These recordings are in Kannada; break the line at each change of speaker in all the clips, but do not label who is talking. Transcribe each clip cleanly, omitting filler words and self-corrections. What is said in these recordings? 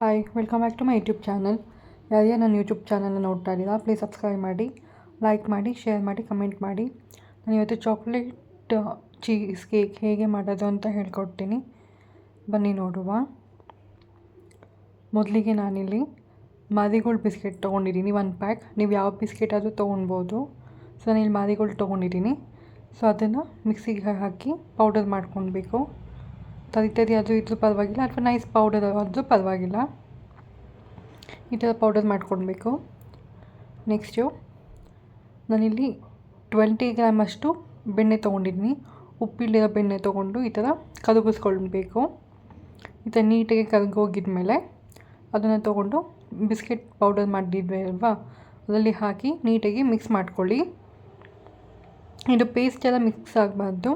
Hi welcome back to my YouTube channel. ಯಾರ್ಯಾರು ನನ್ನ ಯೂಟ್ಯೂಬ್ ಚಾನಲ್ನ ನೋಡ್ತಾ ಇದ್ದೀರಾ ಪ್ಲೀಸ್ ಸಬ್ಸ್ಕ್ರೈಬ್ ಮಾಡಿ, ಲೈಕ್ ಮಾಡಿ, ಶೇರ್ ಮಾಡಿ, ಕಮೆಂಟ್ ಮಾಡಿ. ನಾನು ಇವತ್ತು ಚಾಕ್ಲೇಟ್ ಚೀಸ್ ಕೇಕ್ ಹೇಗೆ ಮಾಡೋದು ಅಂತ ಹೇಳ್ಕೊಡ್ತೀನಿ, ಬನ್ನಿ ನೋಡುವ. ಮೊದಲಿಗೆ ನಾನಿಲ್ಲಿ ಮಾರಿಗೋಲ್ಡ್ ಬಿಸ್ಕೆಟ್ ತೊಗೊಂಡಿದ್ದೀನಿ 1 ಪ್ಯಾಕ್. ನೀವು ಯಾವ ಬಿಸ್ಕೆಟ್ ಆದರೂ ತೊಗೊಳ್ಬೋದು. ಸೊ ನಾನಿಲ್ಲಿ ಮಾರಿಗೋಲ್ಡ್ ತೊಗೊಂಡಿದ್ದೀನಿ. ಸೊ ಅದನ್ನು ಮಿಕ್ಸಿಗೆ ಹಾಕಿ ಪೌಡರ್ ಮಾಡ್ಕೊಳ್ಬೇಕು. ತರಿ ಆದರೂ ಇದ್ರೂ ಪರವಾಗಿಲ್ಲ, ಅಥವಾ ನೈಸ್ ಪೌಡರ್ ಆದರೂ ಪರವಾಗಿಲ್ಲ. ಈ ಥರ ಪೌಡರ್ ಮಾಡ್ಕೊಳ್ಬೇಕು. ನೆಕ್ಸ್ಟು ನಾನಿಲ್ಲಿ 20 ಗ್ರಾಮ್ ಅಷ್ಟು ಬೆಣ್ಣೆ ತೊಗೊಂಡಿದ್ದೀನಿ. ಉಪ್ಪಿಲ್ಲದ ಬೆಣ್ಣೆ ತೊಗೊಂಡು ಈ ಥರ ಕರಗಿಸ್ಕೊಳ್ಬೇಕು. ಈ ಥರ ನೀಟಾಗಿ ಕರಗೋಗಿದ್ಮೇಲೆ ಅದನ್ನು ತೊಗೊಂಡು ಬಿಸ್ಕೆಟ್ ಪೌಡರ್ ಮಾಡಿದ್ವಿ ಅಲ್ವಾ, ಅದರಲ್ಲಿ ಹಾಕಿ ನೀಟಾಗಿ ಮಿಕ್ಸ್ ಮಾಡ್ಕೊಳ್ಳಿ. ಇದು ಪೇಸ್ಟ್ ಎಲ್ಲ ಮಿಕ್ಸ್ ಆಗಬಾರ್ದು,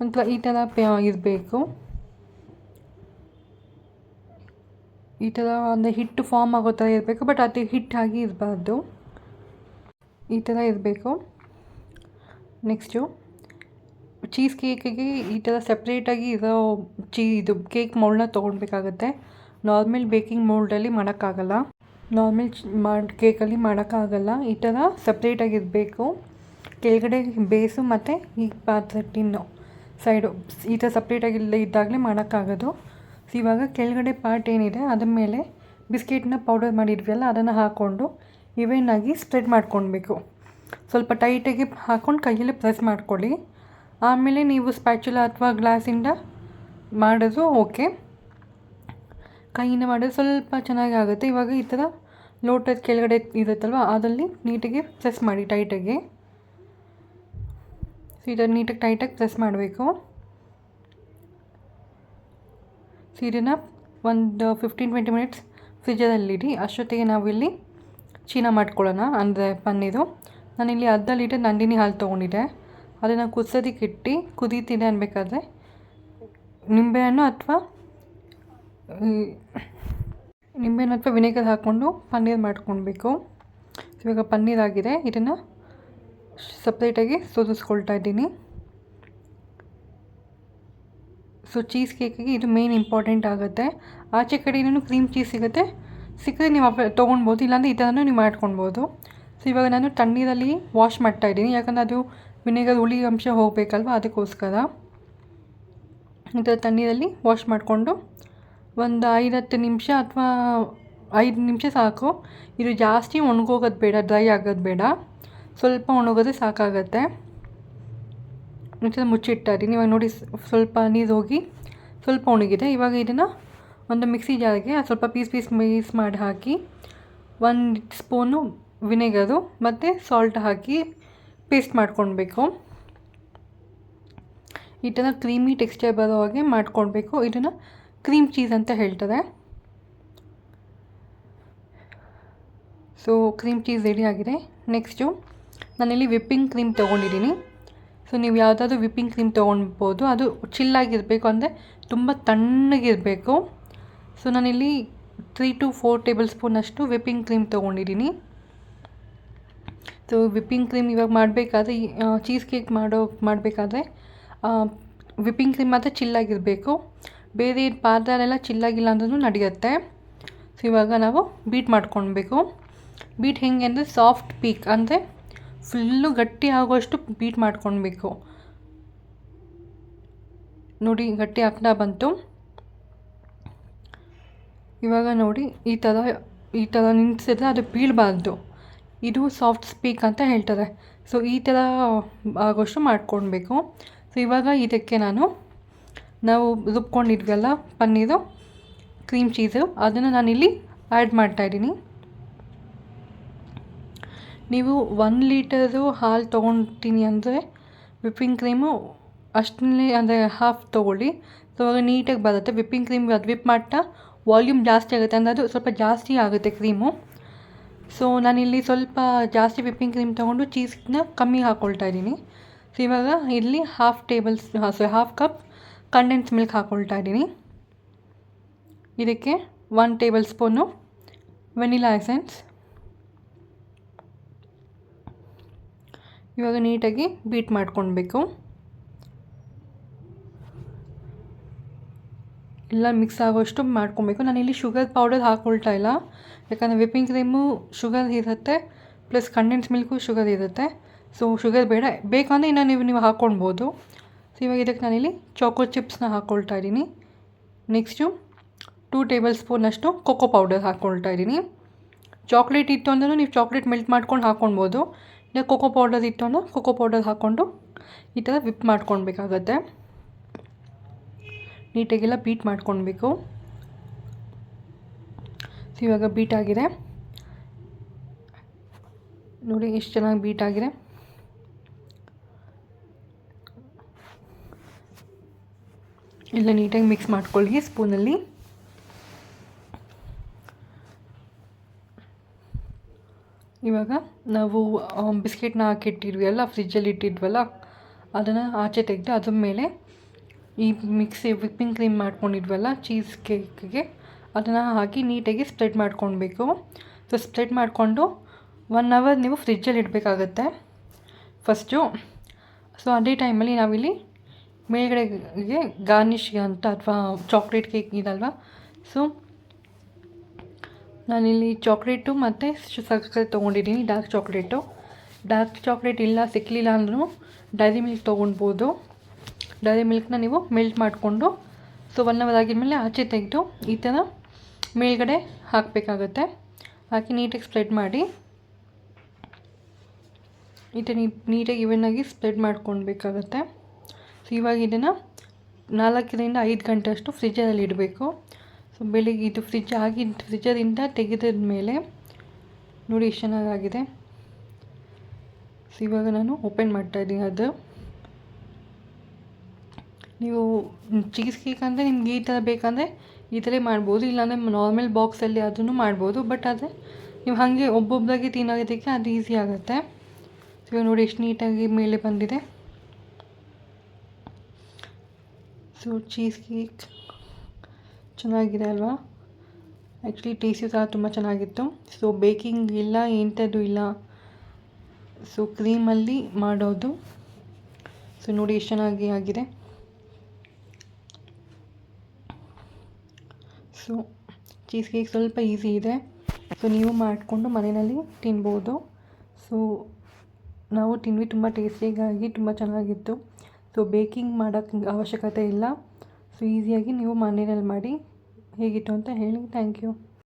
ಒಂಥರ ಈ ಥರ ಇರಬೇಕು. ಈ ಥರ ಅಂದರೆ ಹಿಟ್ಟು ಫಾರ್ಮ್ ಆಗೋ ಥರ ಇರಬೇಕು, ಬಟ್ ಅದು ಹಿಟ್ಟಾಗಿ ಇರಬಾರ್ದು, ಈ ಥರ ಇರಬೇಕು. ನೆಕ್ಸ್ಟು ಚೀಸ್ ಕೇಕಿಗೆ ಈ ಥರ ಸಪ್ರೇಟಾಗಿ ಇರೋ ಇದು ಕೇಕ್ ಮೋಲ್ಡನ್ನ ತೊಗೊಳ್ಬೇಕಾಗತ್ತೆ. ನಾರ್ಮಲ್ ಬೇಕಿಂಗ್ ಮೋಲ್ಡಲ್ಲಿ ಮಾಡೋಕ್ಕಾಗಲ್ಲ, ಕೇಕಲ್ಲಿ ಮಾಡೋಕ್ಕಾಗಲ್ಲ. ಈ ಥರ ಸಪ್ರೇಟಾಗಿರಬೇಕು. ಕೆಳಗಡೆ ಬೇಸು ಮತ್ತು ಈ ಪಾತ್ರೆ ಟಿನ್ನು ಸೈಡು ಈ ಥರ ಸಪ್ರೇಟಾಗಿಲ್ಲ ಇದ್ದಾಗಲೇ ಮಾಡೋಕ್ಕಾಗೋದು. ಸೊ ಇವಾಗ ಕೆಳಗಡೆ ಪಾರ್ಟ್ ಏನಿದೆ ಅದ್ರ ಮೇಲೆ ಬಿಸ್ಕೆಟ್ನ ಪೌಡರ್ ಮಾಡಿದ್ವಲ್ಲ ಅದನ್ನು ಹಾಕ್ಕೊಂಡು ಇವೆನಾಗಿ ಸ್ಪ್ರೆಡ್ ಮಾಡ್ಕೊಳ್ಬೇಕು. ಸ್ವಲ್ಪ ಟೈಟಾಗಿ ಹಾಕ್ಕೊಂಡು ಕೈಯಲ್ಲಿ ಪ್ರೆಸ್ ಮಾಡ್ಕೊಳ್ಳಿ. ಆಮೇಲೆ ನೀವು ಸ್ಪ್ಯಾಚುಲ ಅಥವಾ ಗ್ಲಾಸಿಂದ ಮಾಡೋದು ಓಕೆ, ಕೈಯಿಂದ ಮಾಡೋದು ಸ್ವಲ್ಪ ಚೆನ್ನಾಗಿ ಆಗುತ್ತೆ. ಇವಾಗ ಈ ಥರ ಲೋಟದ ಕೆಳಗಡೆ ಇರುತ್ತಲ್ವ ಅದರಲ್ಲಿ ನೀಟಾಗಿ ಪ್ರೆಸ್ ಮಾಡಿ ಟೈಟಾಗಿ. ಸೊ ಈ ಥರ ನೀಟಾಗಿ ಟೈಟಾಗಿ ಪ್ರೆಸ್ ಮಾಡಬೇಕು. ಸೊ ಇದನ್ನು ಒಂದು 15-20 ಮಿನಿಟ್ಸ್ ಫ್ರಿಜ್ಜಲ್ಲಿಡಿ. ಅಷ್ಟೊತ್ತಿಗೆ ನಾವಿಲ್ಲಿ ಚೀನಾ ಮಾಡ್ಕೊಳ್ಳೋಣ, ಅಂದರೆ ಪನ್ನೀರು. ನಾನಿಲ್ಲಿ ಅರ್ಧ ಲೀಟರ್ ನಂದಿನಿ ಹಾಲು ತೊಗೊಂಡಿದ್ದೆ. ಅದನ್ನು ಕುದಿಸೋದಕ್ಕೆ ಇಟ್ಟು ಕುದೀತಿದೆ ಅನ್ಬೇಕಾದ್ರೆ ನಿಂಬೆಹಣ್ಣು ಅಥವಾ ವಿನೆಗರ್ ಹಾಕ್ಕೊಂಡು ಪನ್ನೀರ್ ಮಾಡ್ಕೊಳ್ಬೇಕು. ಇವಾಗ ಪನ್ನೀರ್ ಆಗಿದೆ, ಇದನ್ನು ಸಪ್ರೇಟಾಗಿ ಸೋದಿಸ್ಕೊಳ್ತಾ ಇದ್ದೀನಿ. ಸೊ ಚೀಸ್ ಕೇಕಿಗೆ ಇದು ಮೇನ್ ಇಂಪಾರ್ಟೆಂಟ್ ಆಗುತ್ತೆ. ಆಚೆ ಕಡೆ ಇನ್ನೂ ಕ್ರೀಮ್ ಚೀಸ್ ಸಿಕ್ಕರೆ ನೀವು ತೊಗೊಳ್ಬೋದು, ಇಲ್ಲಾಂದರೆ ಈ ಥರನೂ ನೀವು ಮಾಡ್ಕೊಳ್ಬೋದು. ಸೊ ಇವಾಗ ನಾನು ತಣ್ಣೀರಲ್ಲಿ ವಾಶ್ ಮಾಡ್ತಾಯಿದ್ದೀನಿ, ಯಾಕಂದರೆ ಅದು ವಿನೆಗರ್ ಹುಳಿ ಅಂಶ ಹೋಗಬೇಕಲ್ವ, ಅದಕ್ಕೋಸ್ಕರ. ಈ ಥರ ತಣ್ಣೀರಲ್ಲಿ ವಾಶ್ ಮಾಡಿಕೊಂಡು ಒಂದು 5-10 ನಿಮಿಷ ಅಥವಾ 5 ನಿಮಿಷ ಸಾಕು. ಇದು ಜಾಸ್ತಿ ಒಣಗೋಗೋದು ಬೇಡ, ಡ್ರೈ ಆಗೋದು ಬೇಡ, ಸ್ವಲ್ಪ ಒಣಗೋದ್ರೆ ಸಾಕಾಗತ್ತೆ. ಈ ಥರ ಮುಚ್ಚಿಡ್ತಾ ಇದ್ದೀನಿ. ಇವಾಗ ನೋಡಿ ಸ್ವಲ್ಪ ನೀರು ಹೋಗಿ ಸ್ವಲ್ಪ ಒಣಗಿದೆ. ಇವಾಗ ಇದನ್ನು ಒಂದು ಮಿಕ್ಸಿ ಜಾರ್ಗೆ ಸ್ವಲ್ಪ ಪೀಸ್ ಮಾಡಿ ಹಾಕಿ 1 ಸ್ಪೂನು ವಿನೆಗರು ಮತ್ತು ಸಾಲ್ಟ್ ಹಾಕಿ ಪೇಸ್ಟ್ ಮಾಡ್ಕೊಳ್ಬೇಕು. ಈ ಥರ ಕ್ರೀಮಿ ಟೆಕ್ಸ್ಚರ್ ಬರೋ ಹಾಗೆ ಮಾಡ್ಕೊಳ್ಬೇಕು. ಇದನ್ನು ಕ್ರೀಮ್ ಚೀಸ್ ಅಂತ ಹೇಳ್ತಾರೆ. ಸೊ ಕ್ರೀಮ್ ಚೀಸ್ ರೆಡಿ ಆಗಿದೆ. ನೆಕ್ಸ್ಟು ನಾನಿಲ್ಲಿ ವಿಪ್ಪಿಂಗ್ ಕ್ರೀಮ್ ತೊಗೊಂಡಿದ್ದೀನಿ. ಸೊ ನೀವು ಯಾವುದಾದ್ರೂ ವಿಪ್ಪಿಂಗ್ ಕ್ರೀಮ್ ತೊಗೊಳ್ಬೋದು, ಅದು ಚಿಲ್ಲಾಗಿರಬೇಕು, ಅಂದರೆ ತುಂಬ ತಣ್ಣಗಿರಬೇಕು. ಸೊ ನಾನಿಲ್ಲಿ 3-4 ಟೇಬಲ್ ಸ್ಪೂನಷ್ಟು ವಿಪ್ಪಿಂಗ್ ಕ್ರೀಮ್ ತೊಗೊಂಡಿದ್ದೀನಿ. ಸೊ ವಿಪ್ಪಿಂಗ್ ಕ್ರೀಮ್ ಇವಾಗ ಮಾಡಬೇಕಾದ್ರೆ ಚೀಸ್ ಕೇಕ್ ಮಾಡಬೇಕಾದ್ರೆ ವಿಪ್ಪಿಂಗ್ ಕ್ರೀಮ್ ಮಾತ್ರ ಚಿಲ್ಲಾಗಿರಬೇಕು. ಬೇರೆ ಪಾತ್ರೆಲೆಲ್ಲ ಚಿಲ್ಲಾಗಿಲ್ಲ ಅಂದ್ರೂ ನಡೆಯುತ್ತೆ. ಸೊ ಇವಾಗ ನಾವು ಬೀಟ್ ಮಾಡ್ಕೊಳ್ಬೇಕು. ಬೀಟ್ ಹೇಗೆ ಅಂದರೆ ಸಾಫ್ಟ್ ಪೀಕ್, ಅಂದರೆ ಫುಲ್ಲು ಗಟ್ಟಿ ಆಗೋಷ್ಟು ಬೀಟ್ ಮಾಡ್ಕೊಳ್ಬೇಕು. ನೋಡಿ ಗಟ್ಟಿ ಆಗ್ತಾ ಬಂತು. ಇವಾಗ ನೋಡಿ ಈ ಥರ ನಿಂತಿಸಿದ್ರೆ ಅದು ಬೀಳಬಾರ್ದು, ಇದು ಸಾಫ್ಟ್ ಸ್ಪೀಕ್ ಅಂತ ಹೇಳ್ತಾರೆ. ಸೊ ಈ ಥರ ಆಗೋಷ್ಟು ಮಾಡ್ಕೊಳ್ಬೇಕು. ಸೊ ಇವಾಗ ಇದಕ್ಕೆ ನಾವು ರುಬ್ಕೊಂಡಿದ್ವಲ್ಲ ಪನ್ನೀರು, ಕ್ರೀಮ್ ಚೀಸು, ಅದನ್ನು ನಾನಿಲ್ಲಿ ಆ್ಯಡ್ ಮಾಡ್ತಾಯಿದ್ದೀನಿ. ನೀವು 1 ಲೀಟರು ಹಾಲು ತೊಗೊಳ್ತೀನಿ ಅಂದರೆ ವಿಪ್ಪಿಂಗ್ ಕ್ರೀಮು ಅಷ್ಟನ್ನೇ, ಅಂದರೆ ಹಾಫ್ ತೊಗೊಳ್ಳಿ. ಸೊ ಅವಾಗ ನೀಟಾಗಿ ಬರುತ್ತೆ. ವಿಪ್ಪಿಂಗ್ ಕ್ರೀಮ್ ಅದು ವಿಪ್ ಮಾಡ್ತಾ ವಾಲ್ಯೂಮ್ ಜಾಸ್ತಿ ಆಗುತ್ತೆ, ಅಂದರೆ ಅದು ಸ್ವಲ್ಪ ಜಾಸ್ತಿ ಆಗುತ್ತೆ ಕ್ರೀಮು. ಸೊ ನಾನಿಲ್ಲಿ ಸ್ವಲ್ಪ ಜಾಸ್ತಿ ವಿಪ್ಪಿಂಗ್ ಕ್ರೀಮ್ ತೊಗೊಂಡು ಚೀಸ್ನ ಕಮ್ಮಿ ಹಾಕ್ಕೊಳ್ತಾ ಇದ್ದೀನಿ. ಸೊ ಇವಾಗ ಇಲ್ಲಿ ಹಾಫ್ ಕಪ್ ಕಂಡೆನ್ಸ್ ಮಿಲ್ಕ್ ಹಾಕ್ಕೊಳ್ತಾ ಇದ್ದೀನಿ. ಇದಕ್ಕೆ 1 ಟೇಬಲ್ ಸ್ಪೂನು ವೆನಿಲಾ ಎಸೆನ್ಸ್. ಇವಾಗ ನೀಟಾಗಿ ಬೀಟ್ ಮಾಡ್ಕೊಳ್ಬೇಕು. ಎಲ್ಲ ಮಿಕ್ಸ್ ಆಗೋಷ್ಟು ಮಾಡ್ಕೊಬೇಕು. ನಾನಿಲ್ಲಿ ಶುಗರ್ ಪೌಡರ್ ಹಾಕ್ಕೊಳ್ತಾ ಇಲ್ಲ, ಯಾಕಂದರೆ ವಿಪ್ಪಿಂಗ್ ಕ್ರೀಮು ಶುಗರ್ ಇರುತ್ತೆ, ಪ್ಲಸ್ ಕಂಡೆನ್ಸ್ ಮಿಲ್ಕು ಶುಗರ್ ಇರುತ್ತೆ. ಸೊ ಶುಗರ್ ಬೇಡ, ಬೇಕಂದರೆ ಇನ್ನು ನೀವು ಹಾಕ್ಕೊಳ್ಬೋದು. ಸೊ ಇವಾಗ ಇದಕ್ಕೆ ನಾನಿಲ್ಲಿ ಚಾಕೋ ಚಿಪ್ಸ್ನ ಹಾಕ್ಕೊಳ್ತಾ ಇದ್ದೀನಿ. ನೆಕ್ಸ್ಟು 2 ಟೇಬಲ್ ಸ್ಪೂನಷ್ಟು ಕೊಕೋ ಪೌಡರ್ ಹಾಕ್ಕೊಳ್ತಾ ಇದ್ದೀನಿ. ಚಾಕ್ಲೇಟ್ ಇತ್ತು ಅಂದರೂ ನೀವು ಚಾಕ್ಲೇಟ್ ಮೆಲ್ಟ್ ಮಾಡ್ಕೊಂಡು ಹಾಕ್ಕೊಳ್ಬೋದು, ಇಲ್ಲ ಕೊಕೋ ಪೌಡರ್ ಇತ್ತು ಅಂದರೆ ಕೊಕೋ ಪೌಡರ್ ಹಾಕ್ಕೊಂಡು ಈ ಥರ ವಿಪ್ ಮಾಡ್ಕೊಳ್ಬೇಕಾಗತ್ತೆ. ನೀಟಾಗೆಲ್ಲ ಬೀಟ್ ಮಾಡ್ಕೊಳ್ಬೇಕು. ಸೊ ಇವಾಗ ಬೀಟ್ ಆಗಿದೆ ನೋಡಿ, ಎಷ್ಟು ಚೆನ್ನಾಗಿ ಬೀಟ್ ಆಗಿದೆ. ಎಲ್ಲ ನೀಟಾಗಿ ಮಿಕ್ಸ್ ಮಾಡ್ಕೊಳ್ಳಿ ಸ್ಪೂನಲ್ಲಿ. ಇವಾಗ ನಾವು ಬಿಸ್ಕೆಟ್ನ ಹಾಕಿಟ್ಟಿದ್ವಿ ಫ್ರಿಜ್ಜಲ್ಲಿ ಇಟ್ಟಿದ್ವಲ್ಲ, ಅದನ್ನು ಆಚೆ ತೆಗೆದು ಅದ್ರ ಮೇಲೆ ಈ ವಿಪ್ಪಿಂಗ್ ಕ್ರೀಮ್ ಮಾಡ್ಕೊಂಡಿದ್ವಲ್ಲ ಚೀಸ್ ಕೇಕ್ಗೆ, ಅದನ್ನು ಹಾಕಿ ನೀಟಾಗಿ ಸ್ಪ್ರೆಡ್ ಮಾಡ್ಕೊಳ್ಬೇಕು. ಸೊ ಸ್ಪ್ರೆಡ್ ಮಾಡಿಕೊಂಡು 1 ಅವರ್ ನೀವು ಫ್ರಿಜ್ಜಲ್ಲಿ ಇಡಬೇಕಾಗತ್ತೆ ಫಸ್ಟು. ಸೊ ಅದೇ ಟೈಮಲ್ಲಿ ನಾವಿಲ್ಲಿ ಮೇಲ್ಗಡೆಗೆ ಗಾರ್ನಿಷ್ಗೆ ಅಂತ ಅಥವಾ ಚಾಕ್ಲೇಟ್ ಕೇಕ್ ಇದಲ್ವ, ಸೊ ನಾನಿಲ್ಲಿ ಚಾಕ್ಲೇಟು ಮತ್ತು ಸಕ್ಕರೆ ತೊಗೊಂಡಿದ್ದೀನಿ, ಡಾರ್ಕ್ ಚಾಕ್ಲೇಟ್ ಇಲ್ಲ ಸಿಕ್ಕಲಿಲ್ಲ ಅಂದ್ರೂ ಡೈರಿ ಮಿಲ್ಕ್ ತೊಗೊಳ್ಬೋದು. ಡೈರಿ ಮಿಲ್ಕ್ನ ನೀವು ಮೆಲ್ಟ್ ಮಾಡಿಕೊಂಡು ಸೊ 1 ಅವರ್ ಆಗಿದ್ಮೇಲೆ ಆಚೆ ತೆಗೆದು ಈ ಥರ ಮೇಲ್ಗಡೆ ಹಾಕಬೇಕಾಗತ್ತೆ. ಹಾಕಿ ನೀಟಾಗಿ ಸ್ಪ್ರೆಡ್ ಮಾಡಿ, ಈ ಥರ ನೀಟಾಗಿ ಇವನ್ನಾಗಿ ಸ್ಪ್ರೆಡ್ ಮಾಡ್ಕೊಳ್ಬೇಕಾಗತ್ತೆ. ಸೊ ಇವಾಗ ಇದನ್ನು 4 ರಿಂದ 5 ಗಂಟೆ ಅಷ್ಟು ಫ್ರಿಜ್ಜಲ್ಲಿ ಇಡಬೇಕು. ಸೊ ಬೆಳಿಗ್ಗೆ ಇದು ಫ್ರಿಜ್ಜರಿಂದ ತೆಗೆದ ಮೇಲೆ ನೋಡಿ ಎಷ್ಟು ಚೆನ್ನಾಗಾಗಿದೆ. ಸೊ ಇವಾಗ ನಾನು ಓಪನ್ ಮಾಡ್ತಾಯಿದ್ದೀನಿ. ಅದು ನೀವು ಚೀಸ್ ಕೇಕ್ ಅಂದರೆ ನಿಮ್ಗೆ ಈ ಥರ ಬೇಕಂದರೆ ಈ ಥರ ಮಾಡ್ಬೋದು, ಇಲ್ಲಾಂದರೆ ನಾರ್ಮಲ್ ಬಾಕ್ಸಲ್ಲಿ ಅದನ್ನು ಮಾಡ್ಬೋದು. ಬಟ್ ಆದರೆ ನೀವು ಹಾಗೆ ಒಬ್ಬೊಬ್ಬರಾಗಿ ತಿನ್ನೋದಕ್ಕೆ ಅದು ಈಸಿ ಆಗುತ್ತೆ. ಸೊ ಇವಾಗ ನೋಡಿ ಎಷ್ಟು ನೀಟಾಗಿ ಮೇಲೆ ಬಂದಿದೆ. ಸೊ ಚೀಸ್ ಕೇಕ್ ಚೆನ್ನಾಗಿದೆ ಅಲ್ವಾ? ಆ್ಯಕ್ಚುಲಿ ಟೇಸ್ಟು ಸಹ ತುಂಬ ಚೆನ್ನಾಗಿತ್ತು. ಸೊ ಬೇಕಿಂಗ್ ಇಲ್ಲ, ಎಂಥದ್ದು ಇಲ್ಲ, ಸೊ ಕ್ರೀಮಲ್ಲಿ ಮಾಡೋದು. ಸೊ ನೋಡಿ ಎಷ್ಟು ಚೆನ್ನಾಗಿ ಆಗಿದೆ. ಸೊ ಚೀಸ್ ಕೇಕ್ ಸ್ವಲ್ಪ ಈಸಿ ಇದೆ, ಸೊ ನೀವು ಮಾಡಿಕೊಂಡು ಮನೆಯಲ್ಲಿ ತಿನ್ಬೋದು. ಸೊ ನಾವು ತಿಂದ್ವಿ, ತುಂಬ ಟೇಸ್ಟಿಯಾಗಿ ತುಂಬ ಚೆನ್ನಾಗಿತ್ತು. ಸೊ ಬೇಕಿಂಗ್ ಮಾಡೋಕ್ಕೆ ಅವಶ್ಯಕತೆ ಇಲ್ಲ. ಸೊ ಈಸಿಯಾಗಿ ನೀವು ಮನೆಯಲ್ಲಿ ಮಾಡಿ ಹೇಗಿತ್ತು ಅಂತ ಹೇಳಿ. Thank you.